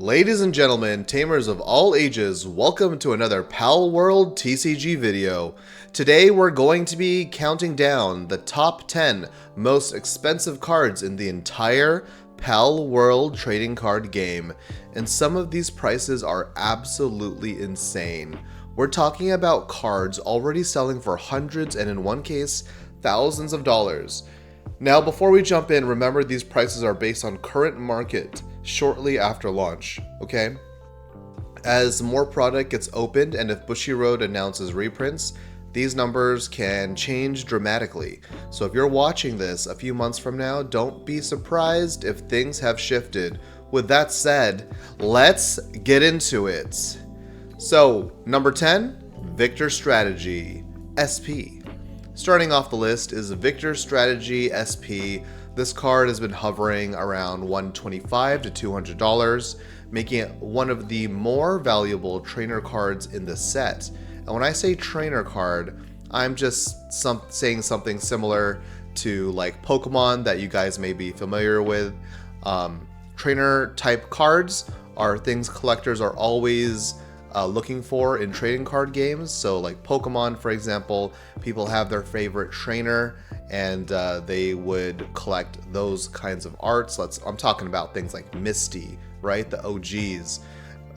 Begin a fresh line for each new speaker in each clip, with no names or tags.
Ladies and gentlemen, tamers of all ages, welcome to another Palworld TCG video. Today we're going to be counting down the top 10 most expensive cards in the entire Palworld trading card game, and some of these prices are absolutely insane. We're talking about cards already selling for hundreds and in one case, thousands of dollars. Now before we jump in, remember these prices are based on current market shortly after launch, okay? As more product gets opened and if Bushiroad announces reprints, these numbers can change dramatically. So if you're watching this a few months from now, don't be surprised if things have shifted. With that said, let's get into it. So, number 10, Victor Strategy, SP. Starting off the list is Victor Strategy SP. This card has been hovering around $125 to $200, making it one of the more valuable trainer cards in the set. And when I say trainer card, I'm just saying something similar to like Pokemon that you guys may be familiar with. Trainer type cards are things collectors are always looking for in trading card games. So like Pokemon, for example, people have their favorite trainer and they would collect those kinds of arts. I'm talking about things like Misty, right? The OGs.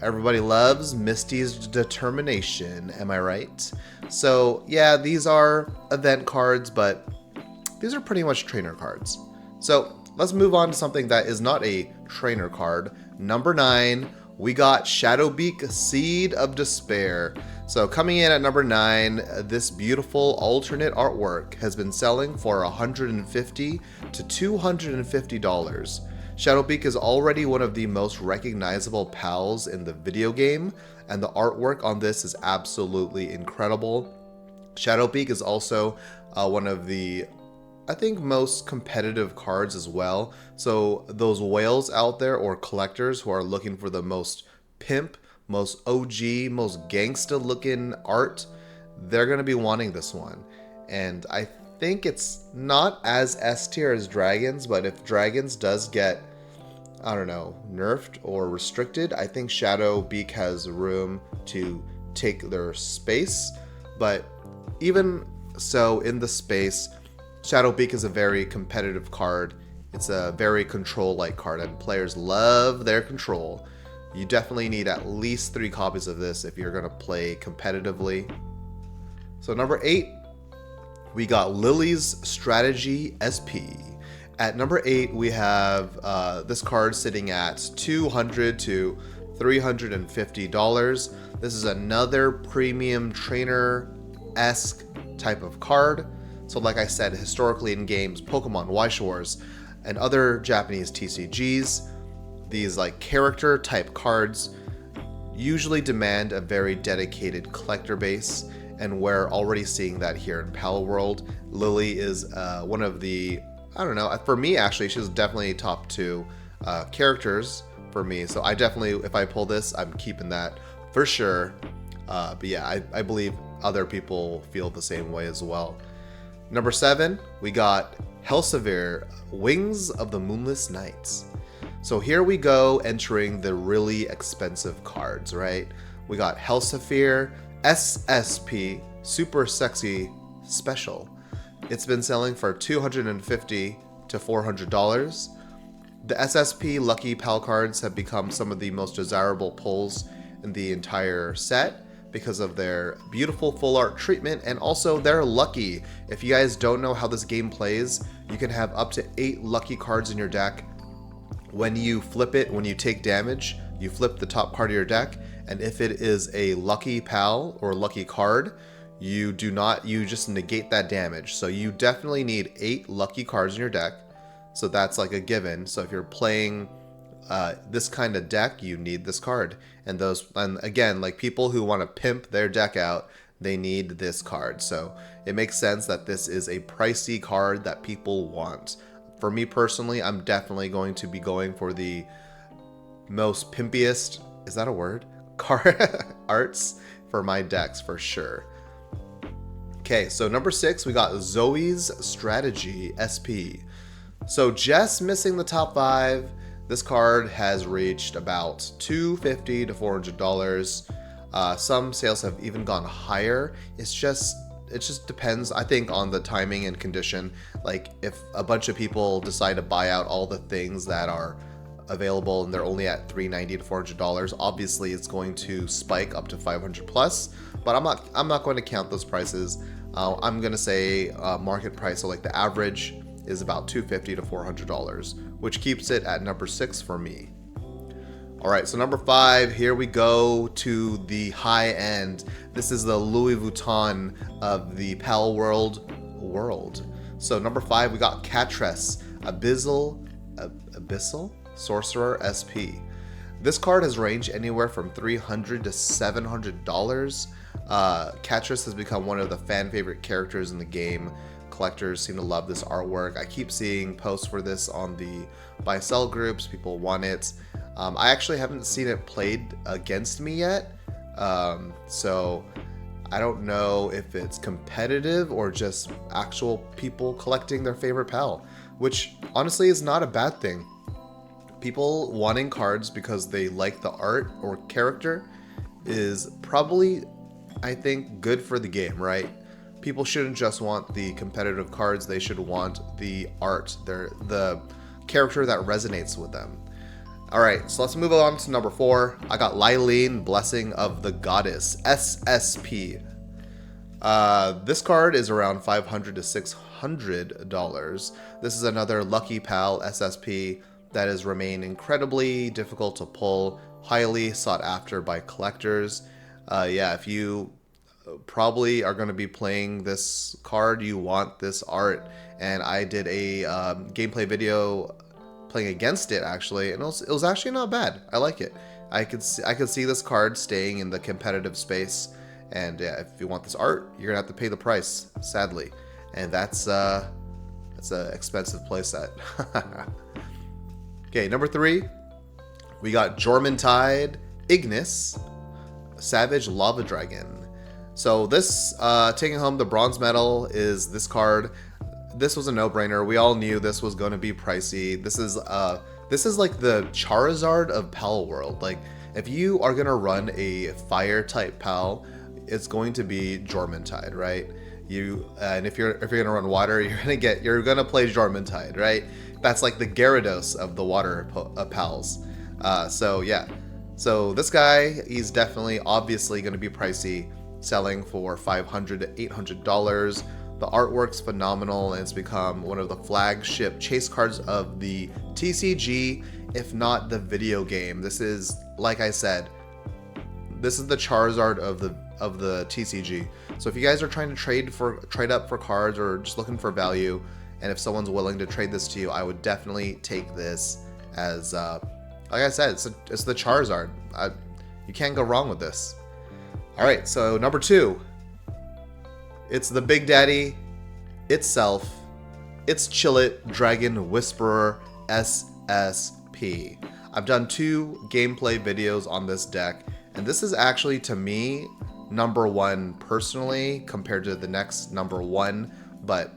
Everybody loves Misty's determination, am I right? So yeah, these are event cards, but these are pretty much trainer cards. So let's move on to something that is not a trainer card. Number 9, we got Shadowbeak Seed of Despair. So coming in at number 9, this beautiful alternate artwork has been selling for $150 to $250. Shadowbeak is already one of the most recognizable pals in the video game, and the artwork on this is absolutely incredible. Shadowbeak is also one of the, I think, most competitive cards as well. So those whales out there or collectors who are looking for the most pimp, most OG, most gangsta looking art, they're going to be wanting this one. And I think it's not as S tier as Dragons, but if Dragons does get, I don't know, nerfed or restricted, I think Shadowbeak has room to take their space. But even so, in the space, Shadowbeak is a very competitive card. It's a very control-like card, and players love their control. You definitely need at least 3 copies of this if you're going to play competitively. So number 8, we got Lily's Strategy SP. At number 8, we have this card sitting at $200 to $350. This is another premium trainer-esque type of card. So like I said, historically in games, Pokemon, Weiss Wars, and other Japanese TCGs, these like character type cards usually demand a very dedicated collector base, and we're already seeing that here in Palworld. Lily is one of the, I don't know, for me actually, she's definitely top 2 characters for me. So I definitely, if I pull this, I'm keeping that for sure. But yeah, I believe other people feel the same way as well. Number 7, we got Helsevere, Wings of the Moonless Nights. So here we go, entering the really expensive cards, right? We got Helsevere SSP, Super Sexy Special. It's been selling for $250 to $400. The SSP Lucky Pal cards have become some of the most desirable pulls in the entire set because of their beautiful full art treatment, and also they're lucky. If you guys don't know how this game plays, you can have up to 8 lucky cards in your deck. When you flip it, when you take damage, you flip the top card of your deck, and if it is a lucky pal or lucky card, you just negate that damage. So you definitely need 8 lucky cards in your deck. So that's like a given. So if you're playing this kind of deck, you need this card. And again, like people who want to pimp their deck out, they need this card. So it makes sense that this is a pricey card that people want. For me personally, I'm definitely going to be going for the most pimpiest, is that a word? Card arts for my decks for sure. Okay, so number 6, we got Zoe's Strategy SP. So just missing the top 5. This card has reached about $250 to $400. Some sales have even gone higher. It just depends, I think, on the timing and condition. Like, if a bunch of people decide to buy out all the things that are available and they're only at $390 to $400, obviously it's going to spike up to 500 plus. But I'm not going to count those prices. I'm going to say market price, so like the average is about $250 to $400, which keeps it at number 6 for me. All right, so number 5, here we go to the high end. This is the Louis Vuitton of the Palworld world. So number 5, we got Catress, Abyssal Sorcerer SP. This card has ranged anywhere from $300 to $700. Catress has become one of the fan favorite characters in the game. Collectors seem to love this artwork. I keep seeing posts for this on the buy-sell groups. People want it. I actually haven't seen it played against me yet, so I don't know if it's competitive or just actual people collecting their favorite pal, which honestly is not a bad thing. People wanting cards because they like the art or character is probably, I think, good for the game, right? People shouldn't just want the competitive cards, they should want the art, the character that resonates with them. Alright, so let's move on to number 4. I got Lylene, Blessing of the Goddess, SSP. This card is around $500 to $600. This is another Lucky Pal SSP that has remained incredibly difficult to pull, highly sought after by collectors. Yeah, if you probably are going to be playing this card, you want this art, and I did a gameplay video playing against it actually, and it was actually not bad. I like it. I could see this card staying in the competitive space, and yeah, if you want this art, you're gonna have to pay the price, sadly, and that's an expensive playset. Okay, number 3, we got Jormuntide Ignis, Savage Lava Dragon. So this, taking home the bronze medal is this card. This was a no-brainer. We all knew this was going to be pricey. This is like the Charizard of Palworld. Like, if you are going to run a fire type pal, it's going to be Jormuntide, right? And if you're going to run water, you're going to play Jormuntide, right? That's like the Gyarados of the water pals. So yeah. So this guy, he's definitely obviously going to be pricey, selling for $500 to $800. The artwork's phenomenal, and it's become one of the flagship chase cards of the TCG, if not the video game. This is, like I said, this is the Charizard of the TCG. So if you guys are trying to trade up for cards or just looking for value, and if someone's willing to trade this to you, I would definitely take this as, like I said, it's the Charizard. You can't go wrong with this. All right, so number 2. It's the Big Daddy itself. It's Chillet Dragon Whisperer SSP. I've done 2 gameplay videos on this deck, and this is actually, to me, number 1 personally compared to the next number 1. But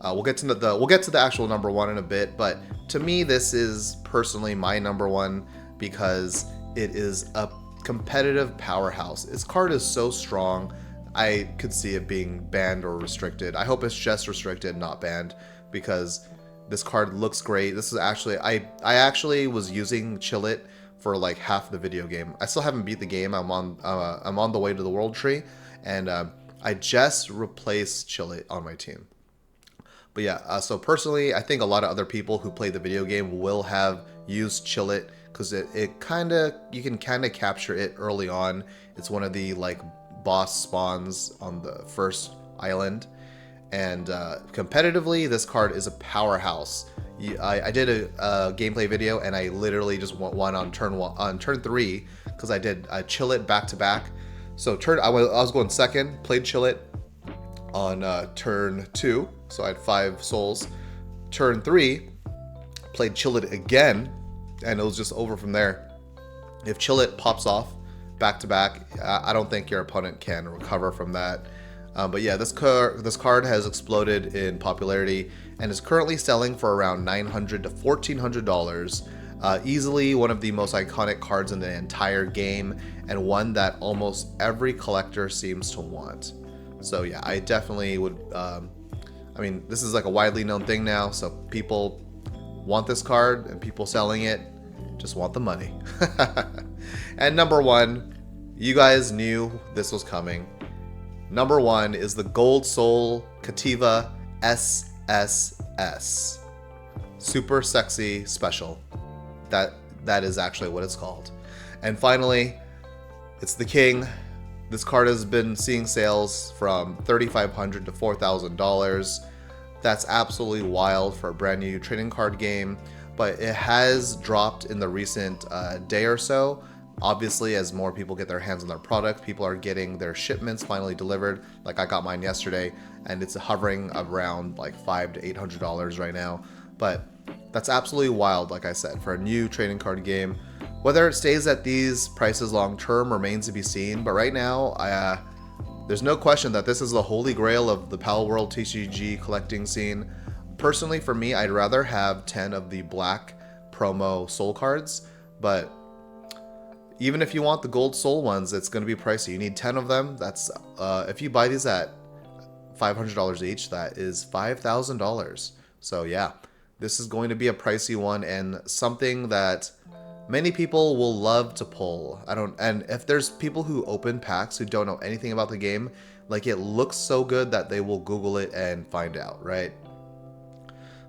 we'll get to the actual number 1 in a bit. But to me, this is personally my number 1 because it is a competitive powerhouse. This card is so strong. I could see it being banned or restricted. I hope it's just restricted, not banned, because this card looks great. This is actually, I actually was using Chillet for like half the video game. I still haven't beat the game. I'm on the way to the World Tree, and I just replaced Chillet on my team. But yeah, so personally, I think a lot of other people who play the video game will have used Chillet because you can kind of capture it early on. It's one of the like boss spawns on the first island, and competitively this card is a powerhouse. I did a gameplay video, and I literally just won on turn 3 because I did Chillet back to back. So I was going second, played Chillet on turn 2, so I had 5 souls. Turn 3, played Chillet again, and it was just over from there. If Chillet pops off back to back, I don't think your opponent can recover from that. But yeah, this card has exploded in popularity and is currently selling for around $900 to $1,400. Easily one of the most iconic cards in the entire game, and one that almost every collector seems to want. So yeah, I definitely would, I mean, this is like a widely known thing now, so people want this card, and people selling it just want the money. And number one, you guys knew this was coming. Number one is the Gold Soul Cattiva SSS. Super Sexy Special. That is actually what it's called. And finally, it's the king. This card has been seeing sales from $3,500 to $4,000. That's absolutely wild for a brand new trading card game, but it has dropped in the recent day or so. Obviously, as more people get their hands on their product, people are getting their shipments finally delivered. Like I got mine yesterday, and it's hovering around like $500 to $800 right now. But that's absolutely wild, like I said, for a new trading card game. Whether it stays at these prices long term remains to be seen, but right now, there's no question that this is the holy grail of the Palworld TCG collecting scene. Personally, for me, I'd rather have 10 of the black promo soul cards, but even if you want the gold soul ones, it's going to be pricey. You need 10 of them. That's if you buy these at $500 each, that is $5,000. So yeah, this is going to be a pricey one, and something that many people will love to pull. And if there's people who open packs who don't know anything about the game, like it looks so good that they will Google it and find out, right?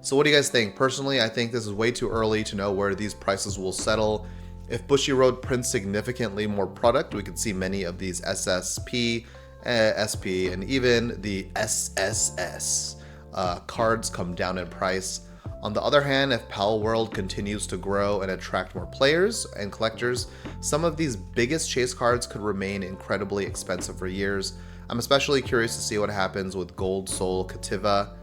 So what do you guys think? Personally, I think this is way too early to know where these prices will settle. If Bushiroad prints significantly more product, we could see many of these SSP, SP, and even the SSS cards come down in price. On the other hand, if Palworld continues to grow and attract more players and collectors, some of these biggest chase cards could remain incredibly expensive for years. I'm especially curious to see what happens with Gold Soul Cattiva.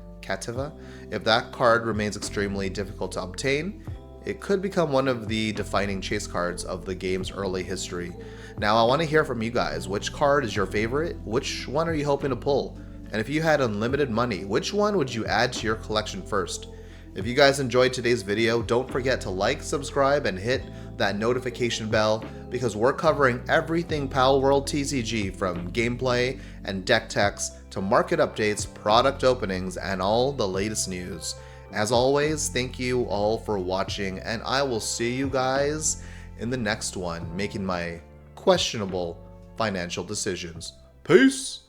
If that card remains extremely difficult to obtain, it could become one of the defining chase cards of the game's early history. Now, I want to hear from you guys. Which card is your favorite? Which one are you hoping to pull? And if you had unlimited money, which one would you add to your collection first? If you guys enjoyed today's video, don't forget to like, subscribe, and hit that notification bell, because we're covering everything Palworld TCG, from gameplay and deck techs to market updates, product openings, and all the latest news. As always, thank you all for watching, and I will see you guys in the next one, making my questionable financial decisions. Peace!